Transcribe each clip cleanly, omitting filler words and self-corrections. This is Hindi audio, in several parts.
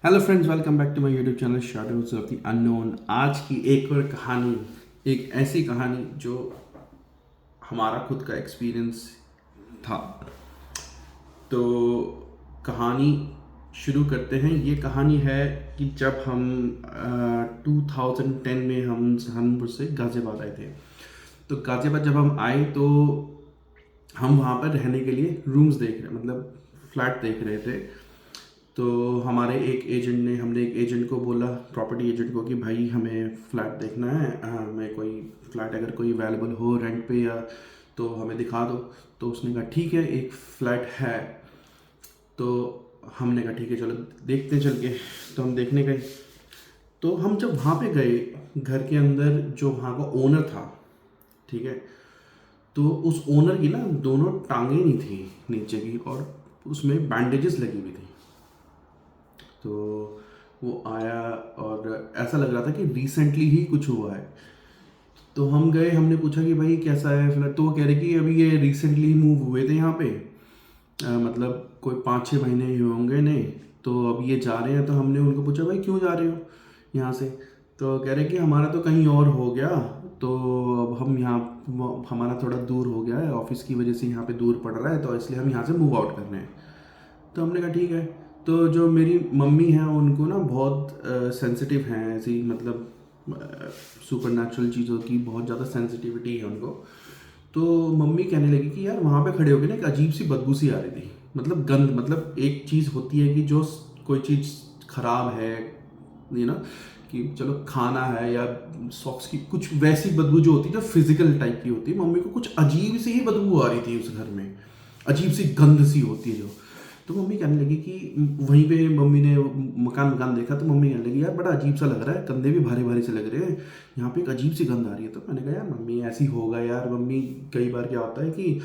Hello friends, welcome back to my YouTube channel shadows of the unknown. आज की एक और कहानी, एक ऐसी कहानी जो हमारा खुद का एक्सपीरियंस था। तो कहानी शुरू करते हैं। ये कहानी है कि जब हम 2010 में हम सहारनपुर से गाज़ियाबाद आए थे। तो गाज़ियाबाद जब हम आए तो हम वहाँ पर रहने के लिए रूम्स देख रहे, मतलब फ्लैट देख रहे थे। तो हमने एक एजेंट को बोला, प्रॉपर्टी एजेंट को, कि भाई हमें फ़्लैट देखना है, हमें कोई फ़्लैट अगर कोई अवेलेबल हो रेंट पे या तो हमें दिखा दो। तो उसने कहा ठीक है, एक फ़्लैट है। तो हमने कहा ठीक है, चलो देखते हैं चल के। तो हम देखने गए। तो हम जब वहाँ पे गए, घर के अंदर जो वहाँ का ओनर था, ठीक है, तो उस ओनर की ना दोनों टांगें नहीं थी नीचे की, और उसमें बैंडेजेस लगी हुई थी। तो वो आया और ऐसा लग रहा था कि रिसेंटली ही कुछ हुआ है। तो हम गए, हमने पूछा कि भाई कैसा है फ्लैट। तो वो कह रहे कि अभी ये रिसेंटली ही मूव हुए थे यहाँ पे, मतलब कोई 5-6 महीने ही होंगे ने। तो अब ये जा रहे हैं। तो हमने उनको पूछा भाई क्यों जा रहे हो यहाँ से। तो कह रहे कि हमारा तो कहीं और हो गया, तो अब हम यहाँ, हमारा थोड़ा दूर हो गया है, ऑफिस की वजह से यहाँ पे दूर पड़ रहा है, तो इसलिए हम यहाँ से मूव आउट कर रहे हैं। तो हमने कहा ठीक है। तो जो मेरी मम्मी हैं उनको ना बहुत सेंसिटिव हैं, ऐसी मतलब सुपर नेचुरल चीज़ों की बहुत ज़्यादा सेंसिटिविटी है उनको। तो मम्मी कहने लगी कि यार वहाँ पे खड़े होकर ना एक अजीब सी बदबू सी आ रही थी, मतलब गंद। मतलब एक चीज़ होती है कि जो कोई चीज़ खराब है, ये ना, कि चलो खाना है या सॉक्स की, कुछ वैसी बदबू जो होती है जो फिजिकल टाइप की होती है। मम्मी को कुछ अजीब सी ही बदबू आ रही थी उस घर में, अजीब सी गंद सी होती है जो। तो मम्मी कहने लगी कि वहीं पे मम्मी ने मकान मकान देखा, तो मम्मी कहने लगी यार बड़ा अजीब सा लग रहा है, कंधे भी भारी भारी से लग रहे हैं, यहाँ पे एक अजीब सी गंध आ रही है। तो मैंने कहा यार मम्मी ऐसी होगा यार। मम्मी, कई बार क्या होता है कि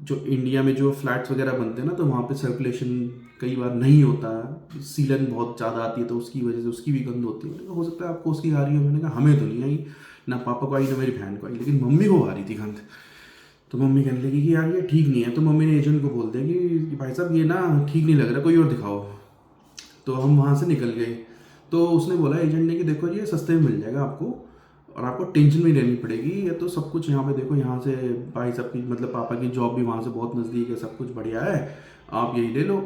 जो इंडिया में जो फ्लैट्स वगैरह बनते हैं ना, तो वहाँ पे सर्कुलेशन कई बार नहीं होता, सीलन बहुत ज़्यादा आती है, तो उसकी वजह से उसकी भी गंध होती है। मैंने कहा हो सकता है आपको उसकी आ रही हो। मैंने कहा हमें तो नहीं आई, ना पापा को आई ना मेरी बहन को आई, लेकिन मम्मी को आ रही थी गंध। तो मम्मी कहने लगी कि यार ये ठीक नहीं है। तो मम्मी ने एजेंट को बोल दिया कि भाई साहब ये ना ठीक नहीं लग रहा, कोई और दिखाओ। तो हम वहाँ से निकल गए। तो उसने बोला, एजेंट ने, कि देखो ये सस्ते में मिल जाएगा आपको, और आपको टेंशन नहीं लेनी पड़ेगी, ये तो सब कुछ यहाँ पे देखो, यहाँ से भाई साहब की, मतलब पापा की जॉब भी वहाँ से बहुत नज़दीक है, सब कुछ बढ़िया है, आप यही ले लो।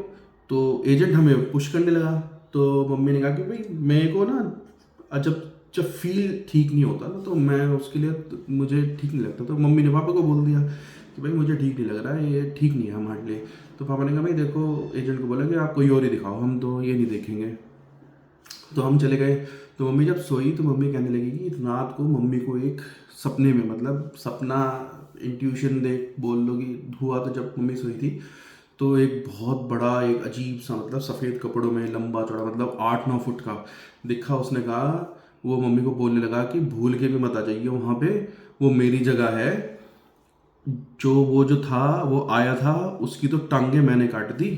तो एजेंट हमें पुश करने लगा। तो मम्मी ने कहा कि भाई मेरे को ना जब जब फील ठीक नहीं होता ना, तो मैं उसके लिए, तो मुझे ठीक नहीं लगता। तो मम्मी ने पापा को बोल दिया कि भाई मुझे ठीक नहीं लग रहा है, ये ठीक नहीं है हमारे लिए। तो पापा ने कहा भाई देखो, एजेंट को बोला कि आप कोई और ही दिखाओ, हम तो ये नहीं देखेंगे। तो हम चले गए। तो मम्मी जब सोई तो मम्मी कहने लगी कि रात को मम्मी को एक सपने में, मतलब सपना, इंट्यूशन देख बोल लो कि हुआ। तो जब मम्मी सोई थी तो एक बहुत बड़ा, एक अजीब सा, मतलब सफ़ेद कपड़ों में, लंबा चौड़ा, मतलब 8-9 फुट का दिखा। उसने कहा, वो मम्मी को बोलने लगा कि भूल के भी मत आ जाइए वहाँ पे, वो मेरी जगह है। वो जो था, वो आया था, उसकी तो टांगे मैंने काट दी,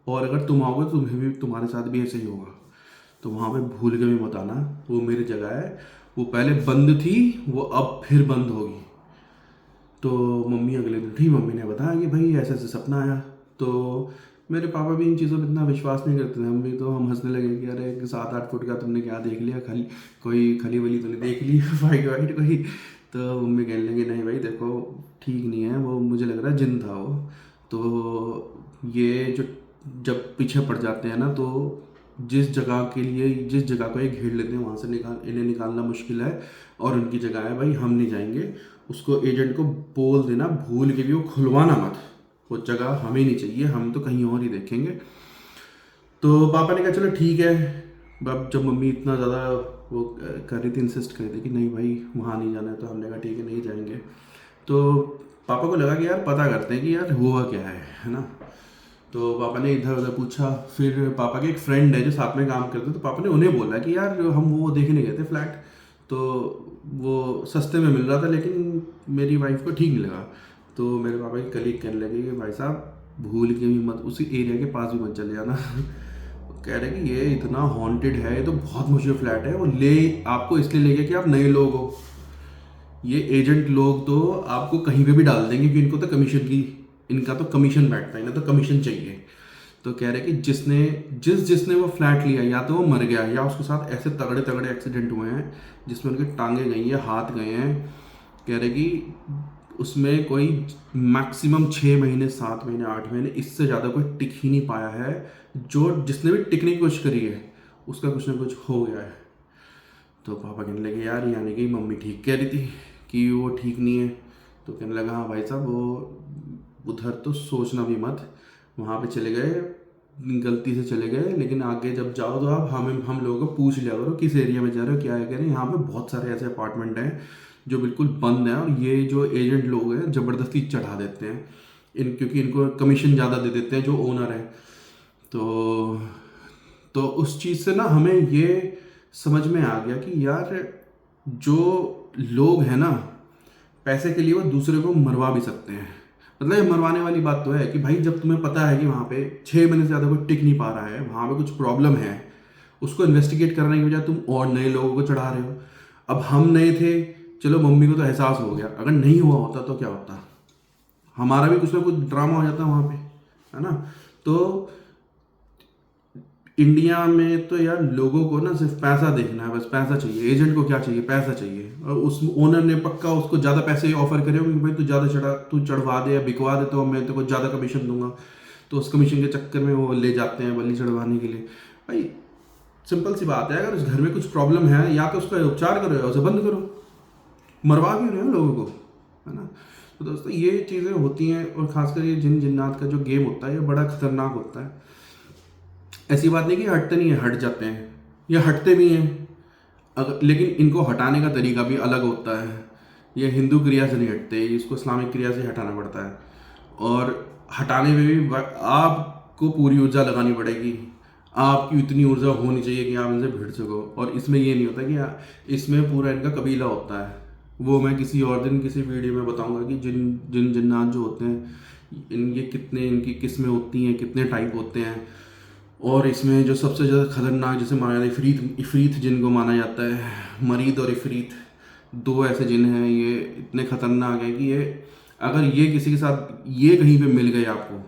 और अगर तुम आओगे तो तुम्हें भी, तुम्हारे साथ भी ऐसे ही होगा। तो वहाँ पे भूल के भी मत आना, वो मेरी जगह है, वो पहले बंद थी, वो अब फिर बंद होगी। तो मम्मी अगले दिन उठी, मम्मी ने बताया कि भाई ऐसे ऐसे सपना आया। तो मेरे पापा भी इन चीज़ों पर इतना विश्वास नहीं करते थे। मम्मी तो, हम हंसने लगे कि अरे 7-8 फुट का तुमने क्या देख लिया, खाली कोई खली वली तो नहीं देख ली वाइट वाइट कोई। तो मम्मी कहने लगी नहीं भाई देखो, ठीक नहीं है वो, मुझे लग रहा है जिन था वो। तो ये जो, जब पीछे पड़ जाते हैं ना, तो जिस जगह के लिए, जिस जगह को ये घेर लेते हैं, वहाँ से इन्हें निकालना मुश्किल है, और उनकी जगह है भाई, हम नहीं जाएंगे। उसको, एजेंट को बोल देना भूल के भी वो खुलवाना मत, वो जगह हमें नहीं चाहिए, हम तो कहीं और ही देखेंगे। तो पापा ने कहा चलो ठीक है। अब जब मम्मी इतना ज़्यादा वो कर रही थी, इंसिस्ट कर रही थी कि नहीं भाई वहाँ नहीं जाना है, तो हमने कहा ठीक है नहीं जाएंगे। तो पापा को लगा कि यार पता करते हैं कि यार हुआ क्या है ना। तो पापा ने इधर उधर पूछा। फिर पापा के एक फ्रेंड है जो साथ में काम करते, तो पापा ने उन्हें बोला कि यार हम वो देखने गए थे फ्लैट, तो वो सस्ते में मिल रहा था, लेकिन मेरी वाइफ को ठीक नहीं लगा। तो मेरे पापा के कलीग कहने लगे कि भाई साहब भूल के भी मत, उसी एरिया के पास भी मत चले जाना कह रहे कि ये इतना हॉन्टेड है, ये तो बहुत मुश्किल फ्लैट है, वो ले आपको इसलिए ले गया कि आप नए लोग हो। ये एजेंट लोग तो आपको कहीं पे भी डाल देंगे, क्योंकि इनको तो कमीशन की, इनका तो कमीशन बैठता है, इन्हें तो कमीशन चाहिए। तो कह रहे कि जिसने वो फ्लैट लिया या तो वो मर गया या उसके साथ ऐसे तगड़े तगड़े एक्सीडेंट हुए हैं जिसमें उनकी टांगे गई हैं, हाथ गए हैं। कह रहे कि उसमें कोई मैक्सिमम 6 महीने, 7 महीने, 8 महीने, इससे ज़्यादा कोई टिक ही नहीं पाया है। जो जिसने भी टिकने की कोशिश करी है उसका कुछ ना कुछ हो गया है। तो पापा कहने लगे यार, यानी कि मम्मी ठीक कह रही थी कि वो ठीक नहीं है। तो कहने लगा हाँ भाई साहब, वो उधर तो सोचना भी मत, वहाँ पे चले गए, गलती से चले गए, लेकिन आगे जब जाओ तो आप हम लोगों को पूछ लिया करो किस एरिया में जा रहे हो, क्या है, कह रहे हैं यहाँ पे बहुत सारे ऐसे अपार्टमेंट हैं जो बिल्कुल बंद हैं और ये जो एजेंट लोग हैं ज़बरदस्ती चढ़ा देते हैं क्योंकि इनको कमीशन ज़्यादा दे देते हैं जो ओनर हैं। तो उस चीज़ से ना हमें ये समझ में आ गया कि यार जो लोग हैं ना, पैसे के लिए वो दूसरे को मरवा भी सकते हैं। मतलब ये मरवाने वाली बात तो है कि भाई जब तुम्हें पता है कि वहाँ पे 6 महीने से ज़्यादा कोई टिक नहीं पा रहा है, वहाँ पे कुछ प्रॉब्लम है, उसको इन्वेस्टिगेट करने की बजाय तुम और नए लोगों को चढ़ा रहे हो। अब हम नए थे, चलो मम्मी को तो एहसास हो गया, अगर नहीं हुआ होता तो क्या होता, हमारा भी कुछ ना कुछ ड्रामा हो जाता वहाँ पे, है ना। तो इंडिया में तो यार लोगों को ना सिर्फ पैसा देखना है, बस पैसा चाहिए। एजेंट को क्या चाहिए? पैसा चाहिए। और उस ओनर ने पक्का उसको ज़्यादा पैसे ऑफर करे होंगे कि भाई तू चढ़वा दे या बिकवा दे तो मैं तेरे को ज़्यादा कमीशन दूंगा। तो उस कमीशन के चक्कर में वो ले जाते हैं बलि चढ़वाने के लिए। भाई सिंपल सी बात है, अगर उस घर में कुछ प्रॉब्लम है या तो उसका उपचार करो या उसे बंद करो, मरवा क्यों रहे हो लोगों को, है ना। तो दोस्तों ये चीज़ें होती हैं, और ख़ासकर ये जिन जिन्नात का जो गेम होता है ये बड़ा खतरनाक होता है। ऐसी बात नहीं कि हटते नहीं है, हट जाते हैं, ये हटते भी हैं, लेकिन इनको हटाने का तरीका भी अलग होता है। ये हिंदू क्रिया से नहीं हटते, इसको इस्लामिक क्रिया से हटाना पड़ता है। और हटाने में भी आपको पूरी ऊर्जा लगानी पड़ेगी, आपकी इतनी ऊर्जा होनी चाहिए कि आप इनसे भिड़ सको। और इसमें ये नहीं होता कि इसमें पूरा इनका कबीला होता है। वो मैं किसी और दिन किसी वीडियो में बताऊंगा कि जिन जिन्नात जो होते हैं ये कितने, इनकी किस्में होती हैं, कितने टाइप होते हैं। और इसमें जो सबसे ज़्यादा खतरनाक जिसे माना जाता है, इफ़रीत जिन को माना जाता है। मरीद और इफ़रीत दो ऐसे जिन हैं, ये इतने खतरनाक हैं कि ये अगर ये किसी के साथ ये कहीं पे मिल गए आपको,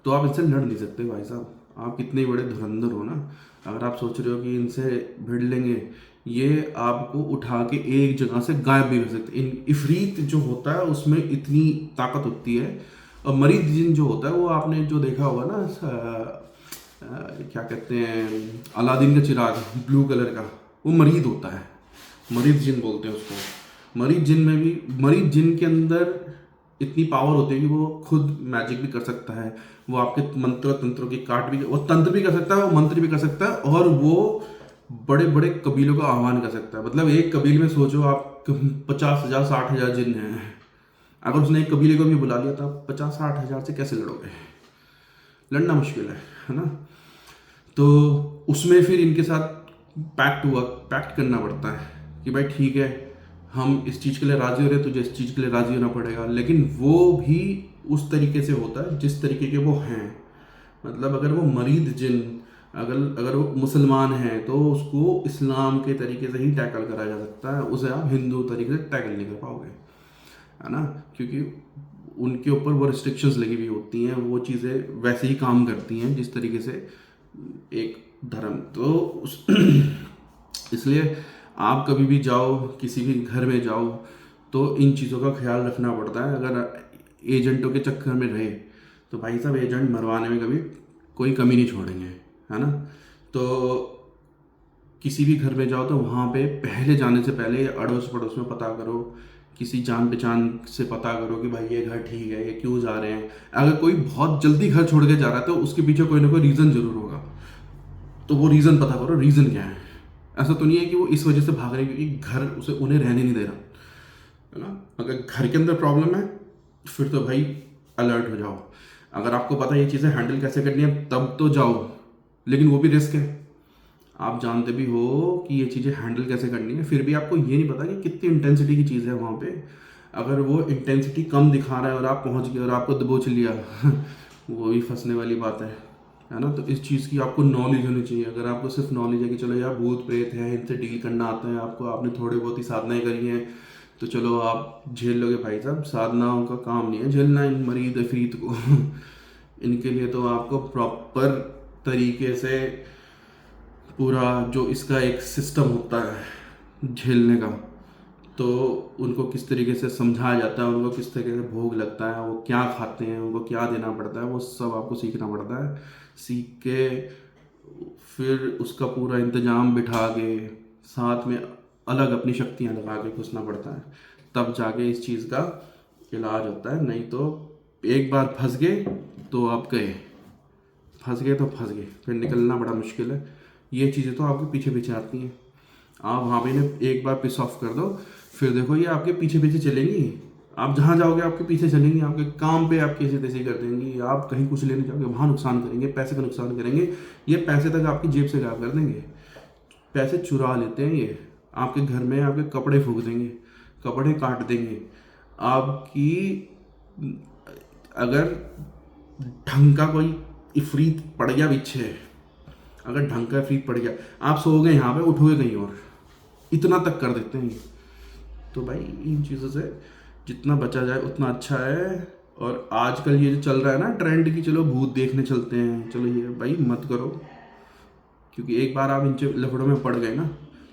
तो आप इनसे लड़ नहीं सकते भाई साहब। आप कितने बड़े धुरंधर हो ना, अगर आप सोच रहे हो कि इनसे भिड़ लेंगे, ये आपको उठा के एक जगह से गायब भी कर सकते। इन इफ़रीत जो होता है उसमें इतनी ताकत होती है। और मरीद जिन जो होता है वो आपने जो देखा होगा ना, क्या कहते हैं, अलादीन का चिराग ब्लू कलर का, वो मरीद होता है, मरीद जिन बोलते हैं उसको। मरीद जिन के अंदर इतनी पावर होती है कि वो खुद मैजिक भी कर सकता है, वो आपके मंत्र तंत्रों की काट भी, वो तंत्र भी कर सकता है, वो मंत्र भी कर सकता है, और वो बड़े बड़े कबीलों का आह्वान कर सकता है। मतलब एक कबीले में सोचो आप 50,000 60,000 जिन हैं, अगर उसने एक कबीले को भी बुला लिया तो आप 50-60 हज़ार से कैसे लड़ोगे? लड़ना मुश्किल है ना। तो उसमें फिर इनके साथ पैक्ट करना पड़ता है कि भाई ठीक है, हम इस चीज़ के लिए राज़ी हो रहे हैं, तुझे इस चीज़ के लिए राज़ी होना पड़ेगा। लेकिन वो भी उस तरीके से होता है जिस तरीके के वो हैं। मतलब अगर वो मरीद जिन, अगर वो मुसलमान हैं तो उसको इस्लाम के तरीके से ही टैकल करा जा सकता है, उसे आप हिंदू तरीके से टैकल नहीं कर पाओगे, है ना। क्योंकि उनके ऊपर वो रिस्ट्रिक्शंस लगी हुई होती हैं, वो चीज़ें वैसे ही काम करती हैं जिस तरीके से एक धर्म। तो इसलिए आप कभी भी जाओ, किसी भी घर में जाओ, तो इन चीज़ों का ख्याल रखना पड़ता है। अगर एजेंटों के चक्कर में रहे तो भाई साहब एजेंट मरवाने में कभी कोई कमी नहीं छोड़ेंगे, है ना। तो किसी भी घर में जाओ तो वहाँ पे पहले जाने से पहले अड़ोस पड़ोस में पता करो, किसी जान पहचान से पता करो कि भाई ये घर ठीक है, ये क्यों जा रहे हैं। अगर कोई बहुत जल्दी घर छोड़ के जा रहा है तो उसके पीछे कोई ना कोई रीज़न ज़रूर होगा, तो वो रीज़न पता करो, रीज़न क्या है। ऐसा तो नहीं है कि वो इस वजह से भाग रहे हैं क्योंकि घर उसे उन्हें रहने नहीं दे रहा, है ना। अगर घर के अंदर प्रॉब्लम है फिर तो भाई अलर्ट हो जाओ। अगर आपको पता है ये चीज़ें हैंडल कैसे करनी है तब तो जाओ, लेकिन वो भी रिस्क है। आप जानते भी हो कि ये चीज़ें हैंडल कैसे करनी है, फिर भी आपको ये नहीं पता कि कितनी इंटेंसिटी की चीज़ है वहाँ पे। अगर वो इंटेंसिटी कम दिखा रहा है और आप पहुँच गए और आपको दबोच लिया वो भी फंसने वाली बात है ना। तो इस चीज़ की आपको नॉलेज होनी चाहिए। अगर आपको सिर्फ नॉलेज है कि चलो यार भूत प्रेत है, इनसे डील करना आता है आपको, आपने थोड़ी बहुत ही साधनाएँ करी हैं तो चलो आप झेल लोगे, भाई साहब साधनाओं का काम नहीं है झेलना इन मरीद अफरीत को इनके लिए तो आपको प्रॉपर तरीके से पूरा जो इसका एक सिस्टम होता है झेलने का, तो उनको किस तरीके से समझाया जाता है, उनको किस तरीके से भोग लगता है, वो क्या खाते हैं, उनको क्या देना पड़ता है, वो सब आपको सीखना पड़ता है। सीख के फिर उसका पूरा इंतजाम बिठा के साथ में अलग अपनी शक्तियाँ लगा के घुसना पड़ता है, तब जाके इस चीज़ का इलाज होता है। नहीं तो एक बार फंस गए तो आप गए, फंस गए तो फंस गए, फिर निकलना बड़ा मुश्किल है। ये चीज़ें तो आपके पीछे पीछे आती हैं, आप वहाँ पे इन्हें एक बार पिस ऑफ कर दो, फिर देखो ये आपके पीछे पीछे चलेंगी। आप जहाँ जाओगे आपके पीछे चलेंगी, आपके काम पे आपकी ऐसी तैसी कर देंगी, आप कहीं कुछ लेने जाओगे वहाँ नुकसान करेंगे, पैसे का नुकसान करेंगे, ये पैसे तक आपकी जेब से गायब कर देंगे। पैसे चुरा लेते हैं ये, आपके घर में आपके कपड़े फूंक देंगे, कपड़े काट देंगे आपकी। अगर ढंग का कोई इफरीत पड़ गया पीछे, अगर ढंग का इफरीत पड़ गया, आप सो गए यहाँ पे, उठोगे कहीं और, इतना तक कर देते हैं। तो भाई इन चीज़ों से जितना बचा जाए उतना अच्छा है। और आजकल ये जो चल रहा है ना ट्रेंड की, चलो भूत देखने चलते हैं, चलो ये भाई मत करो, क्योंकि एक बार आप इन लफड़ों में पड़ गए ना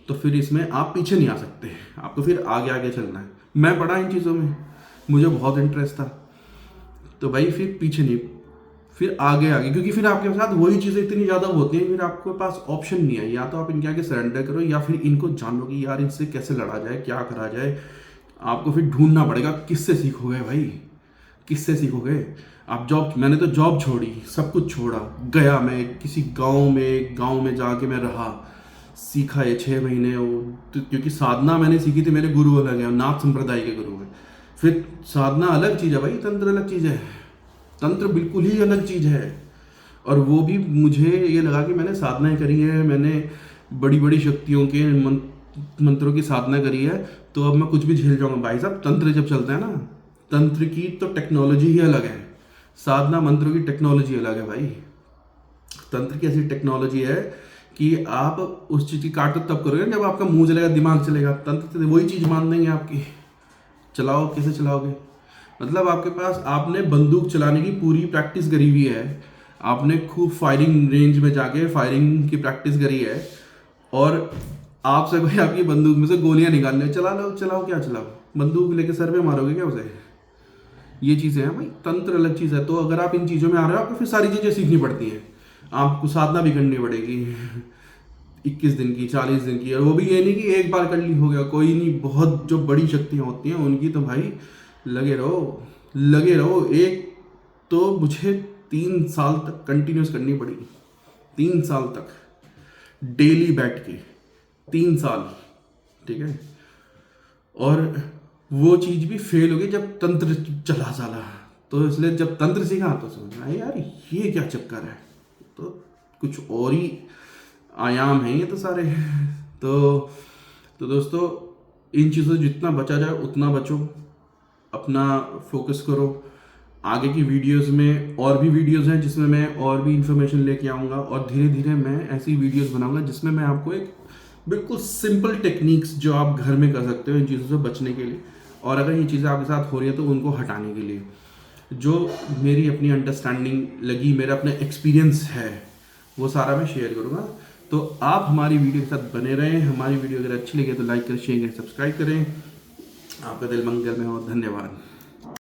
तो फिर इसमें आप पीछे नहीं आ सकते, आपको फिर आगे आगे चलना है। मैं पढ़ा इन चीज़ों में, मुझे बहुत इंटरेस्ट था, तो भाई फिर पीछे नहीं, फिर आगे आगे, क्योंकि फिर आपके साथ वही चीज़ें इतनी ज़्यादा होती हैं, फिर आपके पास ऑप्शन नहीं है, या तो आप इनके आगे सरेंडर करो या फिर इनको जानो कि यार इनसे कैसे लड़ा जाए, क्या करा जाए। आपको फिर ढूंढना पड़ेगा, किससे सीखोगे भाई, किससे सीखोगे आप। जॉब, मैंने तो जॉब छोड़ी, सब कुछ छोड़ा, गया मैं किसी गाँव में जाके मैं रहा, सीखा ये 6 महीने तो, क्योंकि साधना मैंने सीखी थी, मेरे गुरु अलग है, नाथ संप्रदाय के गुरु हैं। फिर साधना अलग चीज़ है भाई, तंत्र अलग चीज़ है, तंत्र बिल्कुल ही अलग चीज़ है। और वो भी मुझे ये लगा कि मैंने साधनाएं करी है, मैंने बड़ी बड़ी शक्तियों के मंत्रों की साधना करी है, तो अब मैं कुछ भी झेल जाऊंगा। भाई साहब तंत्र जब चलता है ना, तंत्र की तो टेक्नोलॉजी ही अलग है, साधना मंत्रों की टेक्नोलॉजी अलग है भाई। तंत्र की ऐसी टेक्नोलॉजी है कि आप उस चीज़ की काट तब करोगे जब आपका मुंह चलेगा, दिमाग चलेगा। तंत्र तो वही चीज़ मान देंगे आपकी, चलाओ कैसे चलाओगे, मतलब आपके पास, आपने बंदूक चलाने की पूरी प्रैक्टिस करी हुई है, आपने खूब फायरिंग रेंज में जाके फायरिंग की प्रैक्टिस करी है, और आपसे कोई आपकी बंदूक में से गोलियां निकालने, चला लो, चलाओ, क्या चलाओ, बंदूक लेके सर पे मारोगे क्या उसे। ये चीज़ें हैं भाई, तंत्र अलग चीज़ है। तो अगर आप इन चीज़ों में आ रहे हो, आपको फिर सारी चीज़ें सीखनी पड़ती हैं, आपको साधना भी करनी पड़ेगी 21 दिन की, 40 दिन की, और वो भी ये नहीं कि एक बार कर ली हो गया, कोई नहीं। बहुत जो बड़ी शक्तियाँ होती हैं उनकी तो भाई लगे रहो, लगे रहो। एक तो मुझे 3 साल तक कंटिन्यूस करनी पड़ी, 3 साल तक डेली बैठ के, 3 साल, ठीक है। और वो चीज़ भी फेल हो गई जब तंत्र चला साला, तो इसलिए जब तंत्र सीखा तो समझ में आया यार ये क्या चक्कर है, तो कुछ और ही आयाम हैं ये तो सारे। तो दोस्तों इन चीज़ों से जितना बचा जाए उतना बचो, अपना फोकस करो। आगे की वीडियोस में और भी वीडियोस हैं जिसमें मैं और भी इंफॉर्मेशन लेके आऊँगा, और धीरे धीरे मैं ऐसी वीडियोस बनाऊँगा जिसमें मैं आपको एक बिल्कुल सिंपल टेक्निक्स जो आप घर में कर सकते हो इन चीज़ों से बचने के लिए, और अगर ये चीज़ें आपके साथ हो रही है तो उनको हटाने के लिए, जो मेरी अपनी अंडरस्टैंडिंग लगी, मेरा अपना एक्सपीरियंस है, वो सारा मैं शेयर करूँगा। तो आप हमारी वीडियो के साथ बने रहें। हमारी वीडियो अगर अच्छी लगे तो लाइक करें, शेयर करें, सब्सक्राइब करें। आपका दिल मंगल में हो। धन्यवाद।